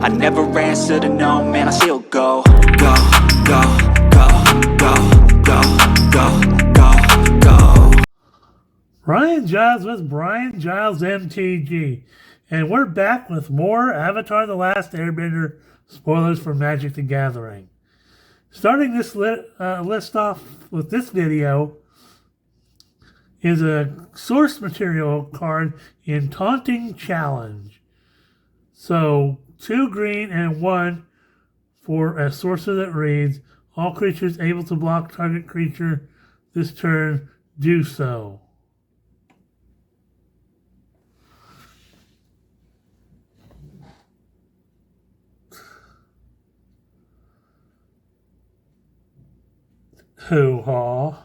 I never answer to no, man, I still go. Go, go, go, go, go, go, go, go. Brian Giles with Brian Giles MTG. And we're back with more Avatar The Last Airbender spoilers for Magic the Gathering. Starting this list off with this video is a source material card in Taunting Challenge. So 2 green and 1 for a sorcerer that reads, all creatures able to block target creature this turn do so. Hoo-ha.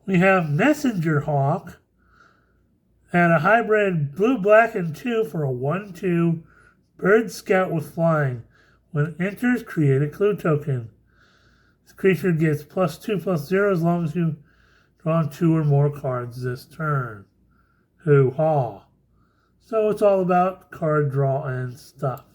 We have Messenger Hawk and a hybrid blue, black, and 2 for a 1/2 bird scout with flying. When it enters, create a clue token. This creature gets +2/+0 as long as you draw 2 or more cards this turn. Hoo-ha. So it's all about card draw and stuff.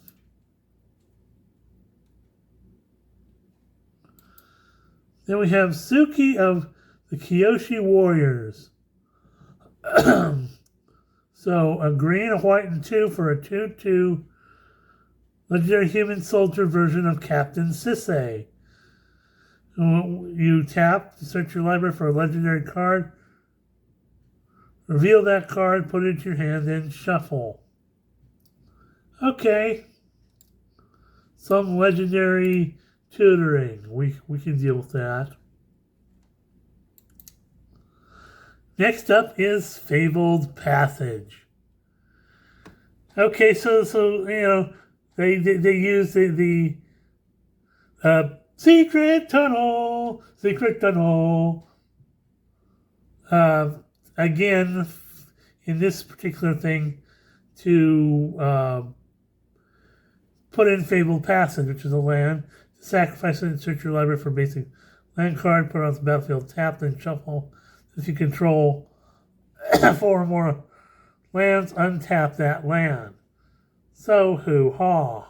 Then we have Suki of the Kyoshi Warriors. So a green, a white, and 2 for a 2/2 legendary human soldier version of Captain Sisay. You tap to search your library for a legendary card. Reveal that card, put it into your hand, then shuffle. Okay. Some legendary tutoring. We can deal with that. Next up is Fabled Passage. Okay, so you know, they use the secret tunnel. Again, in this particular thing, to put in Fabled Passage, which is a land. Sacrifice it and search your library for a basic land card. Put it on the battlefield, tap, then shuffle. If you control 4 or more lands, untap that land. So, hoo-ha.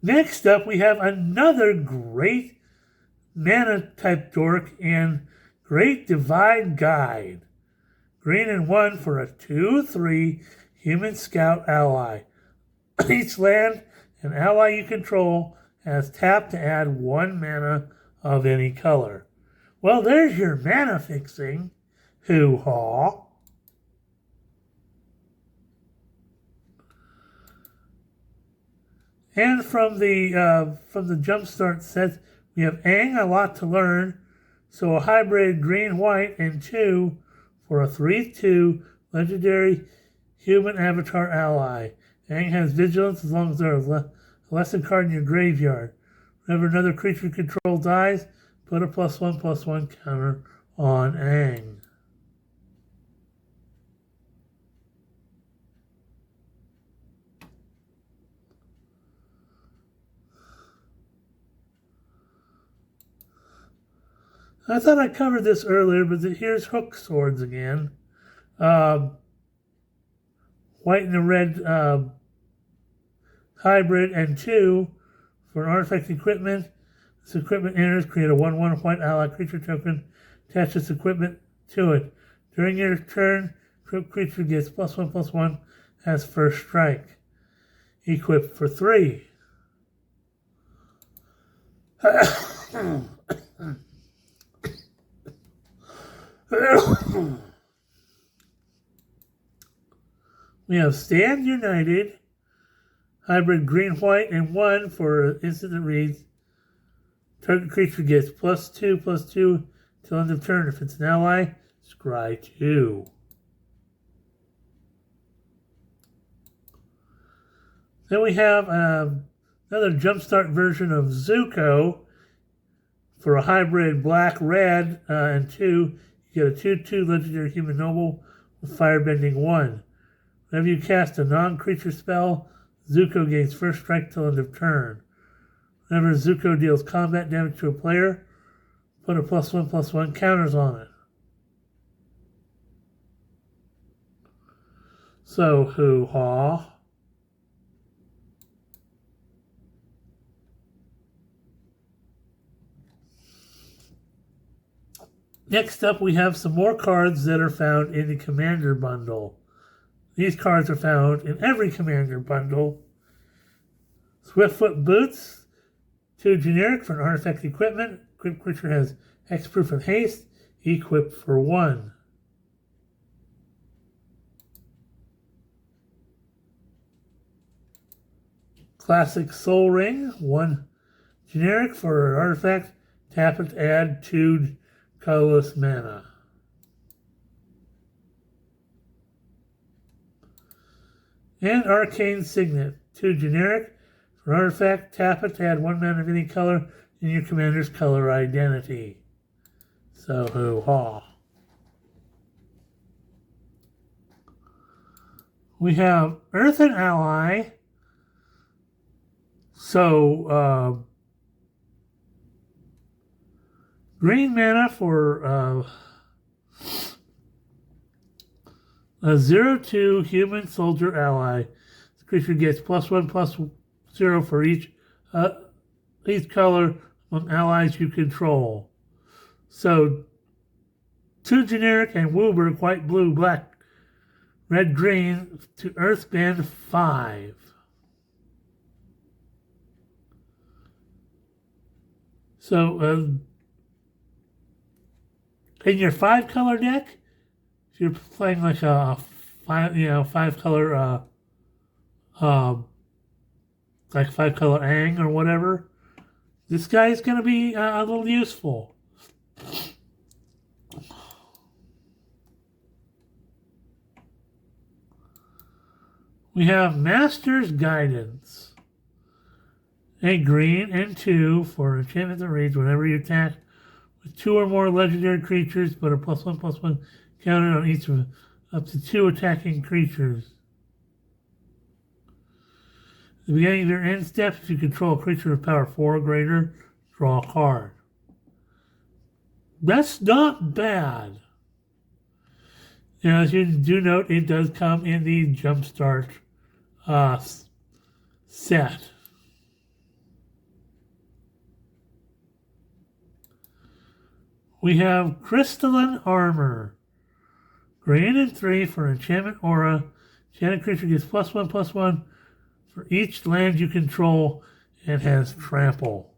Next up, we have another great mana-type dork in Great Divide Guide. Green and 1 for a 2/3 human scout ally. Each land and ally you control has tap to add 1 mana of any color. Well, there's your mana fixing. Hoo-ha. And from the Jumpstart set, we have Aang, a lot to learn. So a hybrid green-white and 2 for a 3/2 legendary human avatar ally. Aang has vigilance as long as there is a lesson card in your graveyard. Whenever another creature you control dies, put a +1/+1 counter on Aang. I thought I covered this earlier, but here's Hook Swords again. White and a red hybrid and 2 for an artifact equipment. This equipment enters, create a 1/1 white ally creature token, attach this equipment to it. During your turn, creature gets +1/+1, has first strike. Equipped for 3. We have Stand United, hybrid green-white, and 1 for instant that reads, target creature gets +2/+2 till end of turn. If it's an ally, scry 2. Then we have Another jumpstart version of Zuko for a hybrid black-red and 2. You get a 2/2 legendary human noble with firebending 1. Whenever you cast a non-creature spell, Zuko gains first strike till end of turn. Whenever Zuko deals combat damage to a player, put a +1/+1 counters on it. So, hoo-ha. Next up, we have some more cards that are found in the Commander bundle. These cards are found in every Commander bundle. Swiftfoot Boots, 2 generic for an artifact equipment. Equipped creature has hexproof and haste, equipped for 1. Classic Soul Ring, 1 generic for an artifact. Tap it to add 2 colorless mana. And Arcane Signet, 2 generic for an artifact. Tap it to add 1 mana of any color in your commander's color identity. So hoo-ha. We have Earthen Ally. So, green mana for a 0/2 human soldier ally. The creature gets +1/+0 for each color on allies you control. So, 2 generic and Wooburg, white, blue, black, red, green to Earthbend 5. So, in your 5-color deck, if you're playing like a 5-color, like 5-color Aang or whatever, this guy's going to be a little useful. We have Master's Guidance. A green and 2 for enchantment that reads whenever you attack with 2 or more legendary creatures, but a +1/+1 counter on each of up to 2 attacking creatures. At the beginning of your end step, if you control a creature with power 4 or greater, draw a card. That's not bad. Now, as you do note, it does come in the Jumpstart set. We have Crystalline Armor. Green and 3 for enchantment aura. Enchanted creature gets +1/+1 for each land you control and has trample.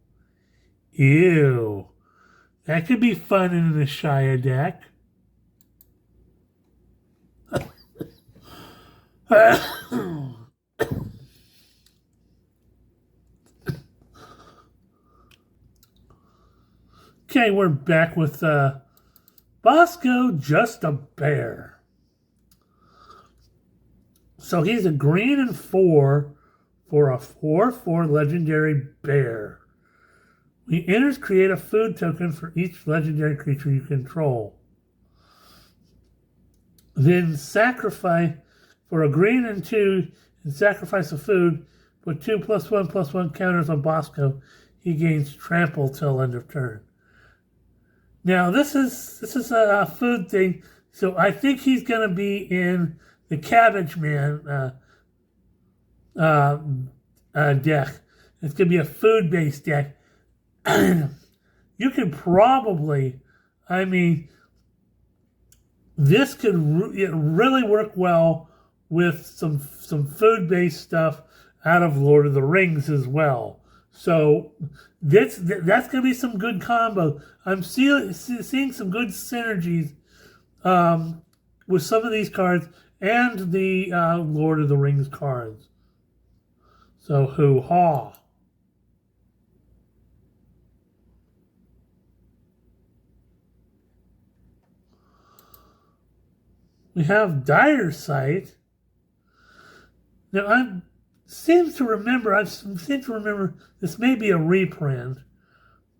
Ew. That could be fun in the Shia deck. Okay, we're back with Bosco, just a bear. So he's a green and 4 for a 4/4 legendary bear. When he enters, create a food token for each legendary creature you control. Then sacrifice for a green and 2 and sacrifice a food. Put 2 +1/+1 counters on Bosco. He gains trample till end of turn. Now this is a food thing, so I think he's going to be in the Cabbage Man deck. It's going to be a food-based deck. You could probably, this could really work well with some food-based stuff out of Lord of the Rings as well. So that's going to be some good combo. I'm seeing some good synergies with some of these cards and the Lord of the Rings cards. So hoo-ha. We have Dire Sight. Now I seem to remember this may be a reprint,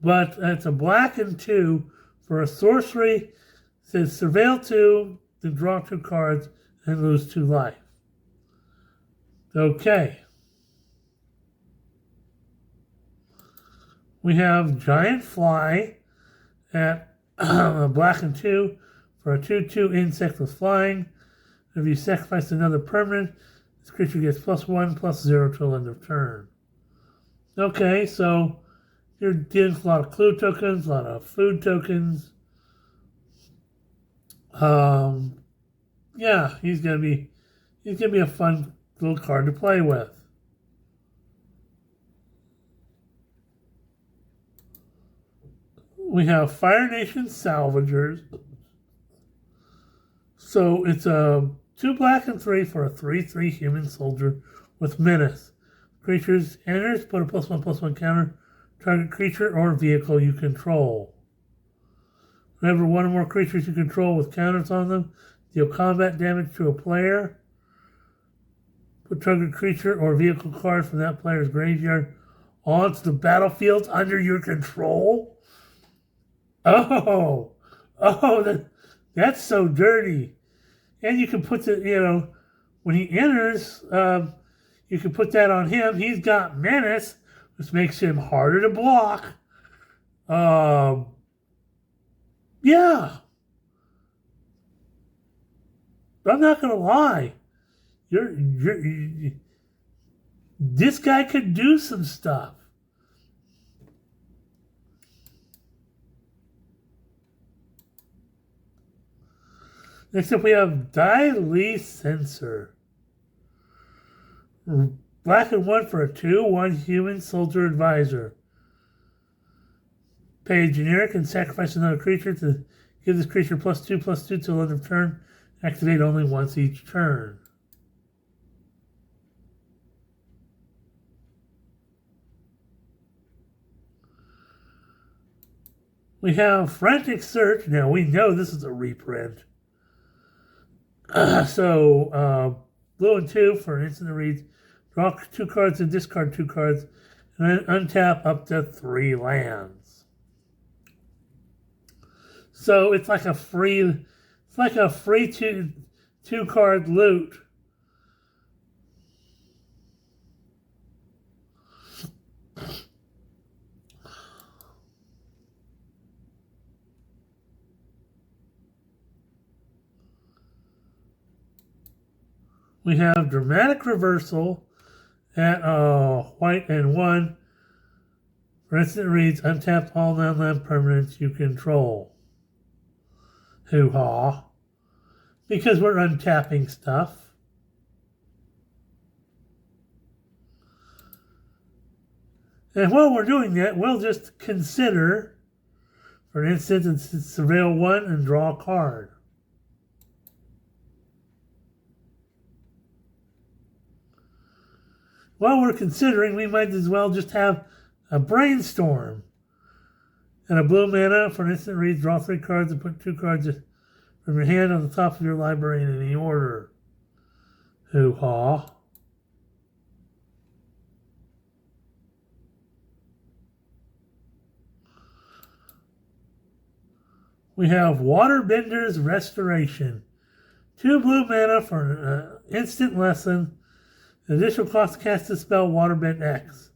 but it's a black and 2 for a sorcery. It says surveil 2, then draw 2 cards and lose 2 life. Okay. We have Giant Fly at black and 2 for a 2/2 insect with flying. If you sacrifice another permanent, this creature gets +1/+0 till end of turn. Okay, so you're dealing with a lot of clue tokens, a lot of food tokens. Yeah, he's gonna be a fun little card to play with. We have Fire Nation Salvagers. So it's a 2 black and 3 for a 3/3 human soldier with menace. Creatures enters, put a +1/+1 counter, target creature or vehicle you control. Whenever one or more creatures you control with counters on them deal combat damage to a player, put target creature or vehicle card from that player's graveyard onto the battlefield under your control. Oh, that's so dirty. And you can put when he enters, you can put that on him. He's got menace, which makes him harder to block. Yeah. I'm not gonna lie. This guy could do some stuff. Next up, we have Dai Li Sensor. Black and 1 for a 2/1 human soldier advisor. Pay a generic and sacrifice another creature to give this creature +2/+2 till end of turn. Activate only once each turn. We have Frantic Search. Now, we know this is a reprint. Blue and 2 for an instant that reads, draw 2 cards and discard 2 cards, and then untap up to 3 lands. So it's like a free 2 card loot. We have Dramatic Reversal at white and 1. For instance, it reads, untap all non-land permanents you control. Hoo-ha. Because we're untapping stuff. And while we're doing that, we'll just consider, for instance, surveil 1 and draw a card. While we're considering, we might as well just have a brainstorm. And a blue mana, for an instant read, draw 3 cards and put 2 cards from your hand on the top of your library in any order. Hoo-ha. We have Waterbender's Restoration. 2 blue mana for an instant lesson. Additional cost to cast the spell Waterbend X.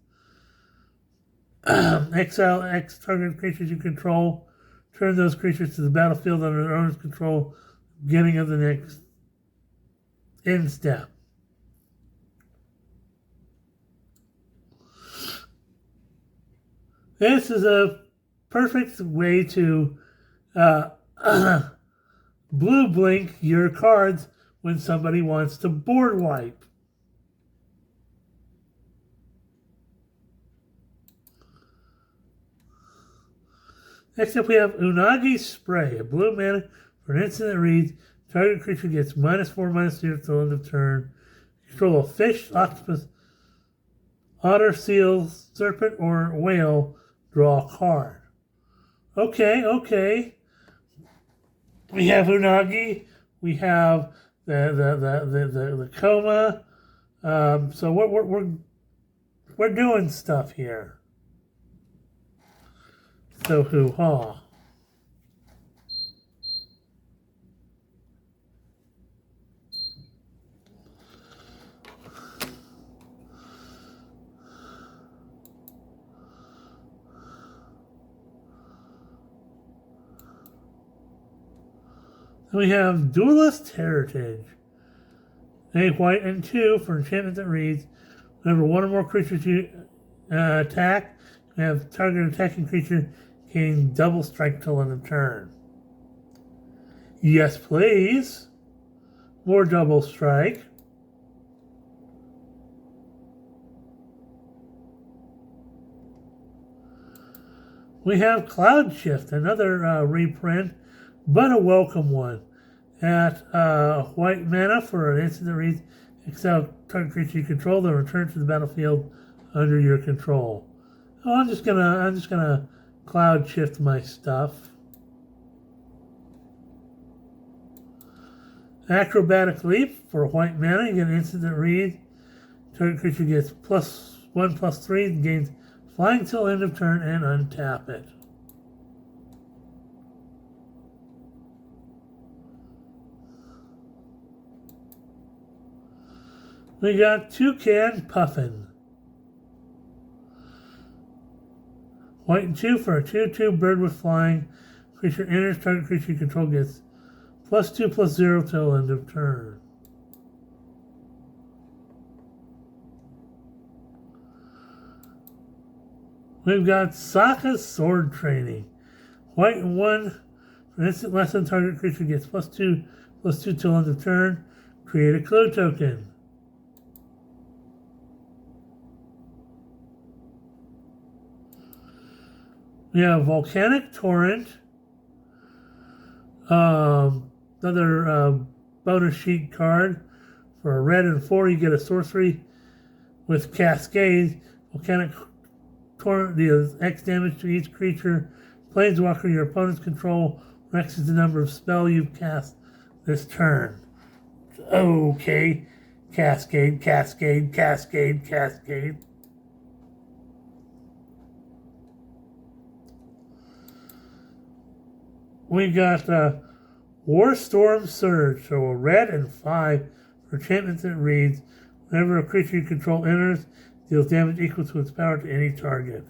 Exile X target creatures you control. Turn those creatures to the battlefield under their owner's control. Beginning of the next end step. This is a perfect way to blue blink your cards when somebody wants to board wipe. Next up, we have Unagi Spray, a blue mana for an instant that reads, target creature gets -4/-0 till end of turn. Control a fish, octopus, otter, seal, serpent, or whale. Draw a card. Okay. We have Unagi. We have the coma. So we're doing stuff here. So hoo-ha. We have Duelist Heritage. A white and 2 for enchantment that reads, whenever one or more creatures you attack, you have target attacking creature gain double strike till end of turn. Yes, please. More double strike. We have Cloud Shift, another reprint, but a welcome one. At white mana for an instant that reads, exile target creature you control, then return to the battlefield under your control. Oh, I'm just gonna Cloud Shift my stuff. Acrobatic Leap for white mana, you get an instant that reads, target creature gets +1/+3 and gains flying till end of turn and untap it. We got Toucan Puffin. White and 2 for a 2/2 bird with flying. Creature enters, target creature you control gets +2/+0 till end of turn. We've got Sokka's Sword Training. White and 1 for instant lesson, target creature gets +2/+2 till end of turn. Create a clue token. We have Volcanic Torrent. Another bonus sheet card. For a red and 4, you get a sorcery with Cascade. Volcanic Torrent deals X damage to each creature. Planeswalker your opponent's control. X is the number of spell you've cast this turn. Okay. Cascade, Cascade, Cascade, Cascade. We got Warstorm Surge, so a red and 5 for enchantment that reads, whenever a creature you control enters, deals damage equal to its power to any target.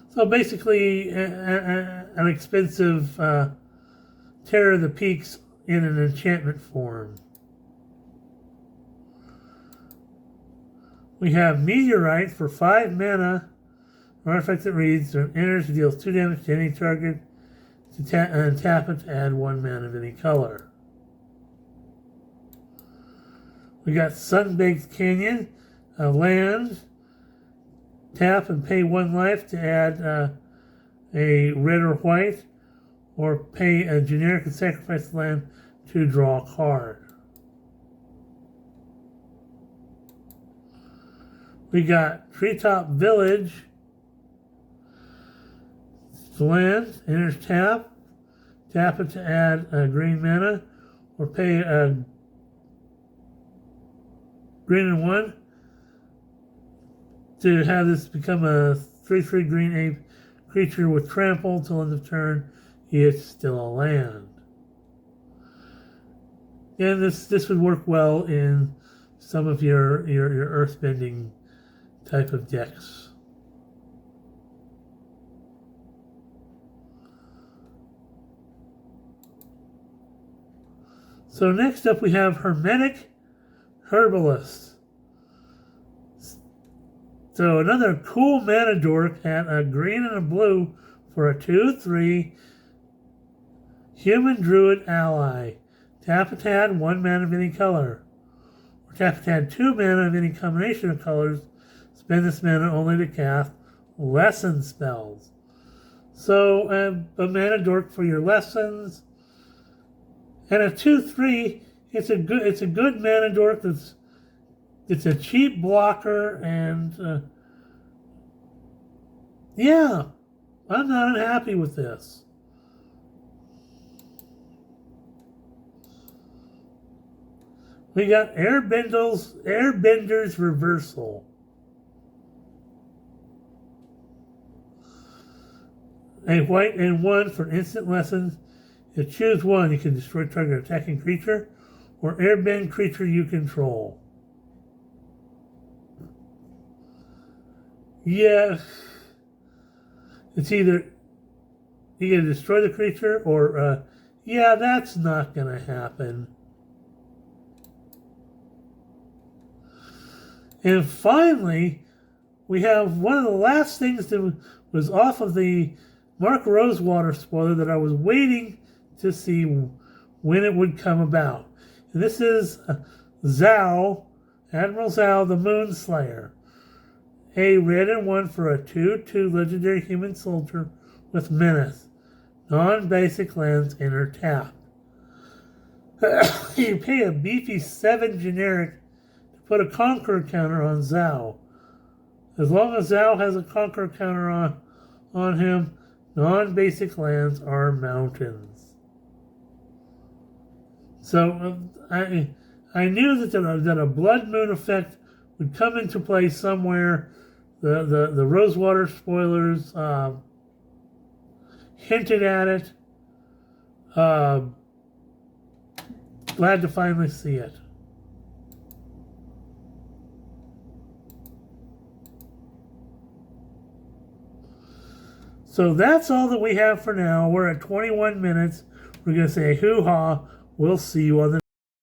So basically, an expensive Terror of the Peaks in an enchantment form. We have Meteorite for 5 mana. An artifact that reads, when it enters, it deals 2 damage to any target. And tap it to add 1 mana of any color. We got Sunbaked Canyon, a land. Tap and pay 1 life to add a red or white, or pay a generic and sacrifice the land to draw a card. We got Treetop Village. The land enters tap. Tap it to add a green mana, or pay a green and 1 to have this become a 3/3 green ape creature with trample till end of turn. It's still a land. And this would work well in some of your earthbending type of decks. So next up we have Hermetic Herbalist. So another cool mana dork at a green and a blue for a 2/3 human druid ally. Tap it to add 1 mana of any color. Or tap it to add 2 mana of any combination of colors. Spend this mana only to cast lesson spells. So a mana dork for your lessons. And a 2/3, it's a good mana dork it's a cheap blocker, and yeah, I'm not unhappy with this. We got Airbender's Reversal. A white and 1 for instant lessons. If you choose one, you can destroy target attacking creature or airbend creature you control. Yeah, it's either you can destroy the creature or, yeah, that's not going to happen. And finally, we have one of the last things that was off of the Mark Rosewater spoiler that I was waiting to see when it would come about. And this is Zao, Admiral Zao, the Moonslayer. A red and 1 for a 2/2 legendary human soldier with menace. Non-basic lands enter tap. You pay a beefy 7 generic to put a Conqueror counter on Zao. As long as Zao has a Conqueror counter on him, non-basic lands are mountains. So I knew that a Blood Moon effect would come into play somewhere. The Rosewater spoilers hinted at it. Glad to finally see it. So that's all that we have for now. We're at 21 minutes. We're going to say hoo-ha. We'll see you on the